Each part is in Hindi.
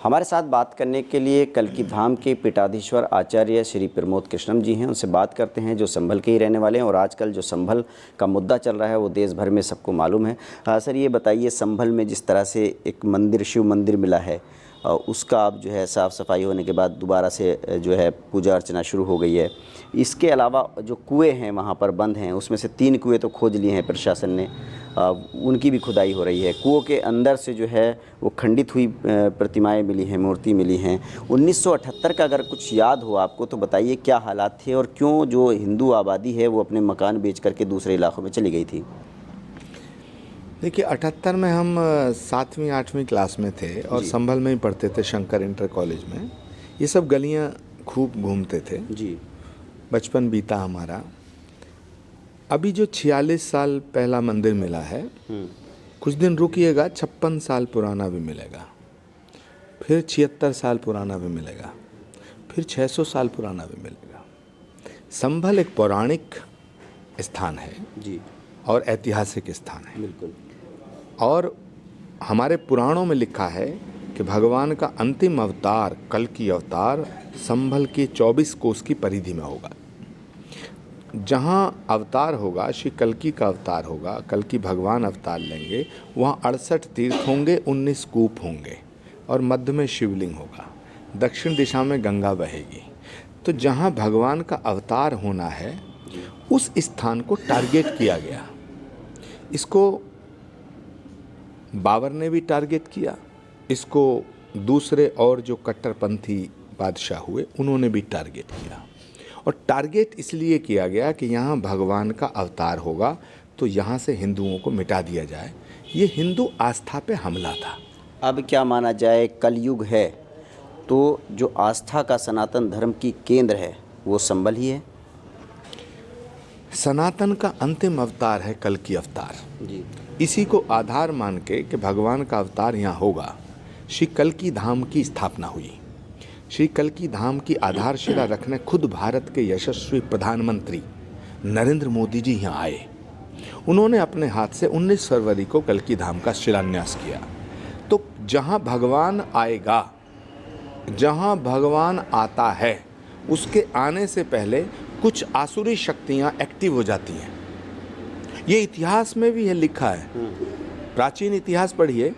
हमारे साथ बात करने के लिए कल्की धाम के पीठाधीश्वर आचार्य श्री प्रमोद कृष्णम जी हैं। उनसे बात करते हैं, जो संभल के ही रहने वाले हैं और आजकल जो संभल का मुद्दा चल रहा है वो देश भर में सबको मालूम है। सर ये बताइए, संभल में जिस तरह से एक मंदिर, शिव मंदिर मिला है, उसका अब जो है साफ़ सफाई होने के बाद दोबारा से जो है पूजा अर्चना शुरू हो गई है। इसके अलावा जो कुएँ हैं वहाँ पर बंद हैं, उसमें से 3 कुएँ तो खोज लिए हैं प्रशासन ने, उनकी भी खुदाई हो रही है। कुओं के अंदर से जो है वो खंडित हुई प्रतिमाएं मिली हैं, मूर्ति मिली हैं। 1978 का अगर कुछ याद हो आपको तो बताइए, क्या हालात थे और क्यों जो हिंदू आबादी है वो अपने मकान बेच करके दूसरे इलाकों में चली गई थी? देखिए, 78 में हम 7वीं 8वीं क्लास में थे और संभल में ही पढ़ते थे, शंकर इंटर कॉलेज में। ये सब गलियां खूब घूमते थे जी। बचपन बीता हमारा। अभी जो 46 साल पहला मंदिर मिला है, कुछ दिन रुकिएगा, 56 साल पुराना भी मिलेगा, फिर 76 साल पुराना भी मिलेगा, फिर 600 साल पुराना भी मिलेगा। संभल एक पौराणिक स्थान है जी और ऐतिहासिक स्थान है। बिल्कुल। और हमारे पुराणों में लिखा है कि भगवान का अंतिम अवतार, कल्की अवतार, संभल के 24 कोस की परिधि में होगा। जहाँ अवतार होगा, श्री कल्की का अवतार होगा, कल्की भगवान अवतार लेंगे, वहाँ 68 तीर्थ होंगे, 19 कूप होंगे और मध्य में शिवलिंग होगा। दक्षिण दिशा में गंगा बहेगी। तो जहाँ भगवान का अवतार होना है, उस स्थान को टारगेट किया गया। इसको बाबर ने भी टारगेट किया, इसको दूसरे और जो कट्टरपंथी बादशाह हुए उन्होंने भी टारगेट किया। और टारगेट इसलिए किया गया कि यहाँ भगवान का अवतार होगा तो यहाँ से हिंदुओं को मिटा दिया जाए। ये हिंदू आस्था पे हमला था। अब क्या माना जाए, कलयुग है तो जो आस्था का सनातन धर्म की केंद्र है वो संभल ही है। सनातन का अंतिम अवतार है कल्की अवतार जी। इसी को आधार मान के कि भगवान का अवतार यहाँ होगा, श्री कल्की धाम की स्थापना हुई। श्री कल्की धाम की आधारशिला रखने खुद भारत के यशस्वी प्रधानमंत्री नरेंद्र मोदी जी यहाँ आए। उन्होंने अपने हाथ से 19 फरवरी को कल्की धाम का शिलान्यास किया। तो जहाँ भगवान आएगा, जहाँ भगवान आता है, उसके आने से पहले कुछ आसुरी शक्तियाँ एक्टिव हो जाती हैं। ये इतिहास में भी है, लिखा है, प्राचीन इतिहास पढ़िए।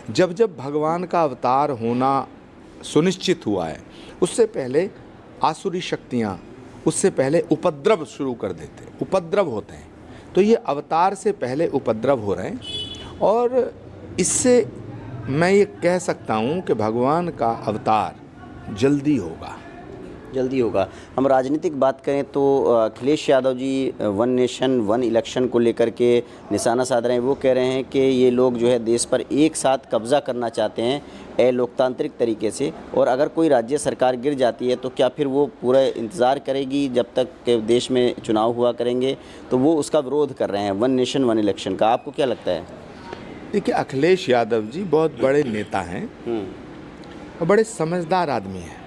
जब जब भगवान का अवतार होना सुनिश्चित हुआ है, उससे पहले आसुरी शक्तियाँ, उससे पहले उपद्रव शुरू कर देते, उपद्रव होते हैं। तो ये अवतार से पहले उपद्रव हो रहे हैं और इससे मैं ये कह सकता हूँ कि भगवान का अवतार जल्दी होगा। जल्दी होगा। हम राजनीतिक बात करें तो Akhilesh Yadav ji one nation one election को लेकर के निशाना साध रहे हैं। वो कह रहे हैं कि ये लोग जो है देश पर एक साथ कब्जा करना चाहते हैं लोकतांत्रिक तरीके से, और अगर कोई राज्य सरकार गिर जाती है तो क्या फिर वो पूरा इंतज़ार करेगी जब तक कि देश में चुनाव हुआ करेंगे? तो वो उसका विरोध कर रहे हैं, वन नेशन वन इलेक्शन का। आपको क्या लगता है? देखिए, अखिलेश यादव जी बहुत बड़े नेता हैं और बड़े समझदार आदमी हैं,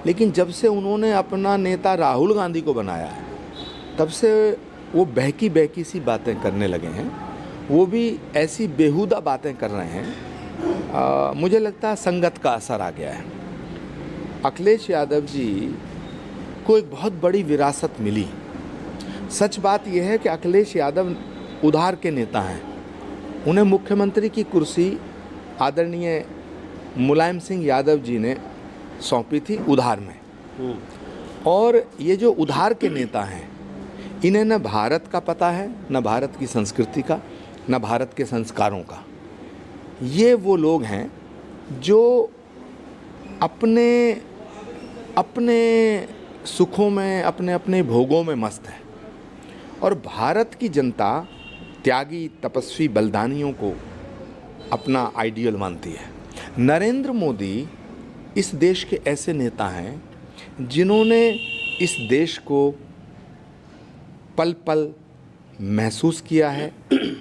लेकिन जब से उन्होंने अपना नेता राहुल गांधी को बनाया है, तब से वो बहकी बहकी सी बातें करने लगे हैं। वो भी ऐसी बेहुदा बातें कर रहे हैं। मुझे लगता है संगत का असर आ गया है। अखिलेश यादव जी को एक बहुत बड़ी विरासत मिली। सच बात यह है कि अखिलेश यादव उधार के नेता हैं। उन्हें मुख्यमंत्री की कुर्सी आदरणीय मुलायम सिंह यादव जी ने सौंपी थी उधार में। और ये जो उधार के नेता हैं, इन्हें न भारत का पता है, न भारत की संस्कृति का, न भारत के संस्कारों का। ये वो लोग हैं जो अपने अपने सुखों में, अपने अपने भोगों में मस्त हैं। और भारत की जनता त्यागी, तपस्वी, बलिदानियों को अपना आइडियल मानती है। नरेंद्र मोदी इस देश के ऐसे नेता हैं जिन्होंने इस देश को पल पल महसूस किया है,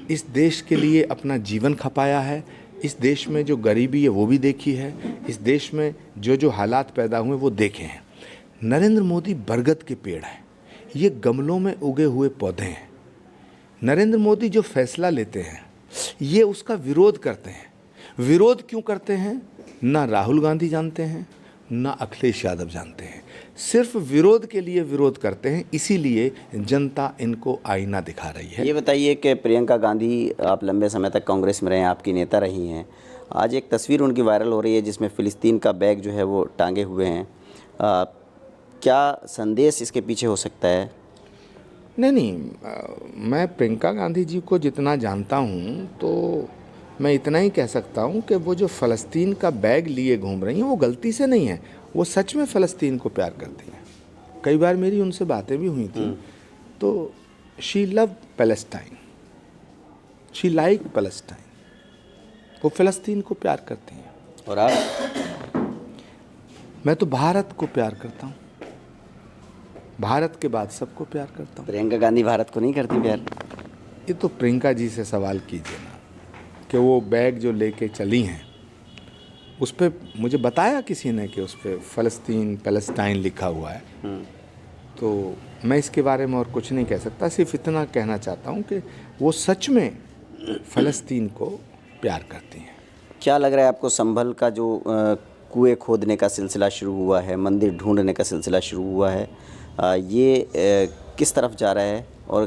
इस देश के लिए अपना जीवन खपाया है, इस देश में जो गरीबी है वो भी देखी है, इस देश में जो जो हालात पैदा हुए वो देखे हैं। नरेंद्र मोदी बरगद के पेड़ हैं, ये गमलों में उगे हुए पौधे हैं। नरेंद्र मोदी जो फैसला लेते हैं, ये उसका विरोध करते हैं। विरोध क्यों करते हैं? ना राहुल गांधी जानते हैं, ना अखिलेश यादव जानते हैं। सिर्फ विरोध के लिए विरोध करते हैं, इसीलिए जनता इनको आईना दिखा रही है। ये बताइए कि प्रियंका गांधी, आप लंबे समय तक कांग्रेस में रहे हैं, आपकी नेता रही हैं। आज एक तस्वीर उनकी वायरल हो रही है जिसमें फ़िलिस्तीन का बैग जो है वो टांगे हुए हैं। क्या संदेश इसके पीछे हो सकता है? नहीं, मैं प्रियंका गांधी जी को जितना जानता हूँ तो मैं इतना ही कह सकता हूँ कि वो जो फ़लस्तीन का बैग लिए घूम रही हैं वो गलती से नहीं है, वो सच में फ़लस्तीन को प्यार करती हैं। कई बार मेरी उनसे बातें भी हुई थी, तो she love Palestine, she like Palestine, वो फ़लस्तीन को प्यार करती हैं। और आप? मैं तो भारत को प्यार करता हूँ, भारत के बाद सबको प्यार करता हूँ। प्रियंका गांधी भारत को नहीं करती प्यार? ये तो प्रियंका जी से सवाल कीजिए ना कि वो बैग जो लेके चली हैं उस पर मुझे बताया किसी ने कि उस पर फ़लस्तीन पैलेस्टाइन लिखा हुआ है। तो मैं इसके बारे में और कुछ नहीं कह सकता, सिर्फ इतना कहना चाहता हूँ कि वो सच में फ़लस्तीन को प्यार करती हैं। क्या लग रहा है आपको, संभल का जो कुएं खोदने का सिलसिला शुरू हुआ है, मंदिर ढूंढने का सिलसिला शुरू हुआ है, ये किस तरफ जा रहा है और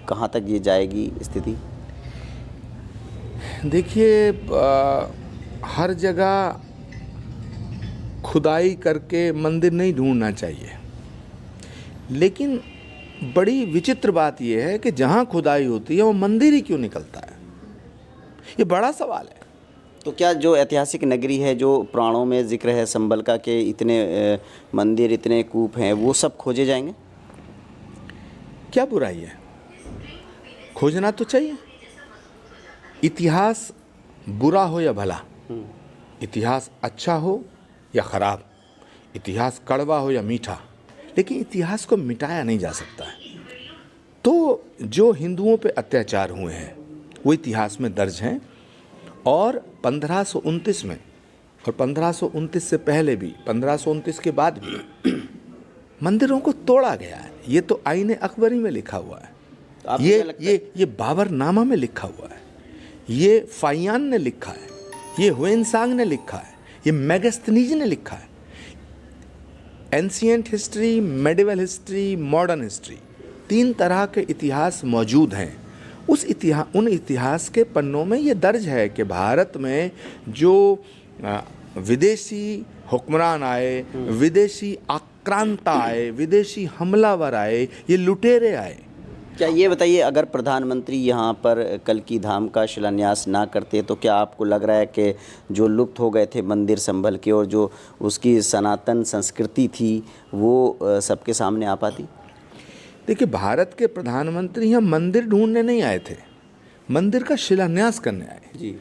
कहाँ तक ये जाएगी स्थिति? देखिए, हर जगह खुदाई करके मंदिर नहीं ढूंढना चाहिए, लेकिन बड़ी विचित्र बात यह है कि जहाँ खुदाई होती है वो मंदिर ही क्यों निकलता है, ये बड़ा सवाल है। तो क्या जो ऐतिहासिक नगरी है, जो पुराणों में जिक्र है संभल का कि इतने मंदिर, इतने कूप हैं, वो सब खोजे जाएंगे? क्या बुराई है, खोजना तो चाहिए। इतिहास बुरा हो या भला, इतिहास अच्छा हो या ख़राब, इतिहास कड़वा हो या मीठा, लेकिन इतिहास को मिटाया नहीं जा सकता है। तो जो हिंदुओं पे अत्याचार हुए हैं वो इतिहास में दर्ज हैं, और 1529 में और 1529 से पहले भी, 1529 के बाद भी मंदिरों को तोड़ा गया है। ये तो आईने अकबरी में लिखा हुआ है, ये बाबरनामा में लिखा हुआ है, ये फाइयान ने लिखा है, ये हुएनसांग ने लिखा है, ये मेगास्थनीज ने लिखा है। Ancient history, medieval history, modern history, 3 तरह के इतिहास मौजूद हैं। उन इतिहास के पन्नों में ये दर्ज है कि भारत में जो विदेशी हुक्मरान आए, विदेशी आक्रांता आए, विदेशी हमलावर आए, ये लुटेरे आए। क्या ये बताइए, अगर प्रधानमंत्री यहाँ पर कल्की धाम का शिलान्यास ना करते तो क्या आपको लग रहा है कि जो लुप्त हो गए थे मंदिर संभल के और जो उसकी सनातन संस्कृति थी वो सबके सामने आ पाती? देखिए, भारत के प्रधानमंत्री यहाँ मंदिर ढूंढने नहीं आए थे, मंदिर का शिलान्यास करने आए जी।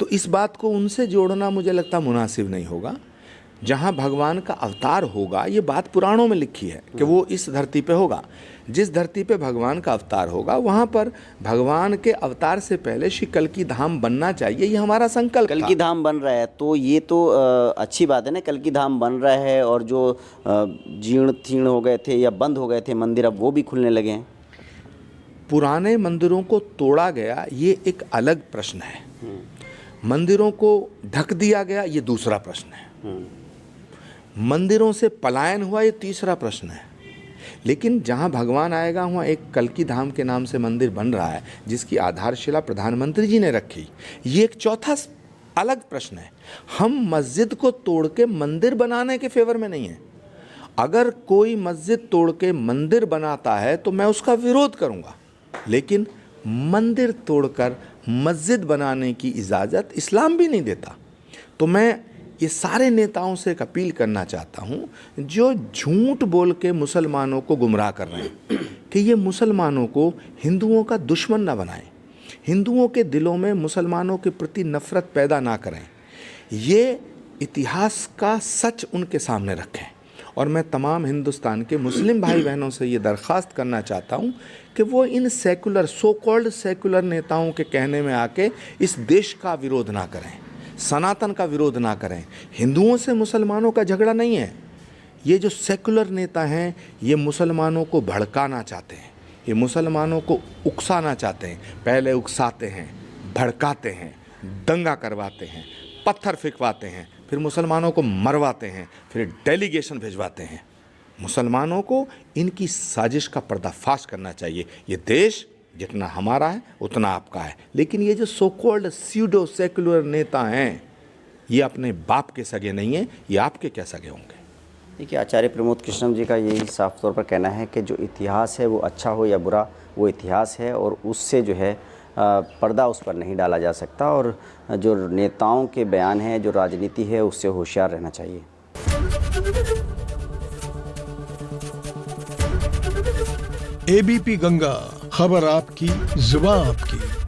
तो इस बात को उनसे जोड़ना मुझे लगता मुनासिब नहीं होगा। जहाँ भगवान का अवतार होगा, ये बात पुराणों में लिखी है कि वो इस धरती पे होगा। जिस धरती पे भगवान का अवतार होगा वहाँ पर भगवान के अवतार से पहले श्री कल्की धाम बनना चाहिए, ये हमारा संकल्प था। कल्की धाम बन रहा है तो ये तो अच्छी बात है ना, कल्की धाम बन रहा है और जो जीर्ण तीर्ण हो गए थे या बंद हो गए थे मंदिर, अब वो भी खुलने लगे हैं। पुराने मंदिरों को तोड़ा गया, ये एक अलग प्रश्न है। मंदिरों को ढक दिया गया, ये दूसरा प्रश्न है। मंदिरों से पलायन हुआ, ये तीसरा प्रश्न है। लेकिन जहां भगवान आएगा वहाँ एक कल्की धाम के नाम से मंदिर बन रहा है जिसकी आधारशिला प्रधानमंत्री जी ने रखी, ये एक चौथा अलग प्रश्न है। हम मस्जिद को तोड़ के मंदिर बनाने के फेवर में नहीं है। अगर कोई मस्जिद तोड़ के मंदिर बनाता है तो मैं उसका विरोध करूँगा, लेकिन मंदिर तोड़कर मस्जिद बनाने की इजाज़त इस्लाम भी नहीं देता। तो मैं ये सारे नेताओं से एक अपील करना चाहता हूँ जो झूठ बोल के मुसलमानों को गुमराह कर रहे हैं कि ये मुसलमानों को हिंदुओं का दुश्मन ना बनाएं, हिंदुओं के दिलों में मुसलमानों के प्रति नफ़रत पैदा ना करें। ये इतिहास का सच उनके सामने रखें। और मैं तमाम हिंदुस्तान के मुस्लिम भाई बहनों से ये दरख्वास्त करना चाहता हूँ कि वो इन सेकुलर, सो कॉल्ड सेकुलर नेताओं के कहने में आके इस देश का विरोध ना करें, सनातन का विरोध ना करें। हिंदुओं से मुसलमानों का झगड़ा नहीं है। ये जो सेकुलर नेता हैं ये मुसलमानों को भड़काना चाहते हैं, ये मुसलमानों को उकसाना चाहते हैं। पहले उकसाते हैं, भड़काते हैं, दंगा करवाते हैं, पत्थर फेंकवाते हैं, फिर मुसलमानों को मरवाते हैं, फिर डेलीगेशन भिजवाते हैं। मुसलमानों को इनकी साजिश का पर्दाफाश करना चाहिए। ये देश जितना हमारा है उतना आपका है, लेकिन ये जो सो कॉल्ड स्यूडो सेकुलर नेता हैं, ये अपने बाप के सगे नहीं हैं, ये आपके क्या सगे होंगे। देखिए, आचार्य प्रमोद कृष्णम जी का यही साफ तौर पर कहना है कि जो इतिहास है वो अच्छा हो या बुरा, वो इतिहास है और उससे जो है पर्दा उस पर नहीं डाला जा सकता, और जो नेताओं के बयान हैं, जो राजनीति है, उससे होशियार रहना चाहिए। एबीपी गंगा, खबर आपकी, जुबान आपकी।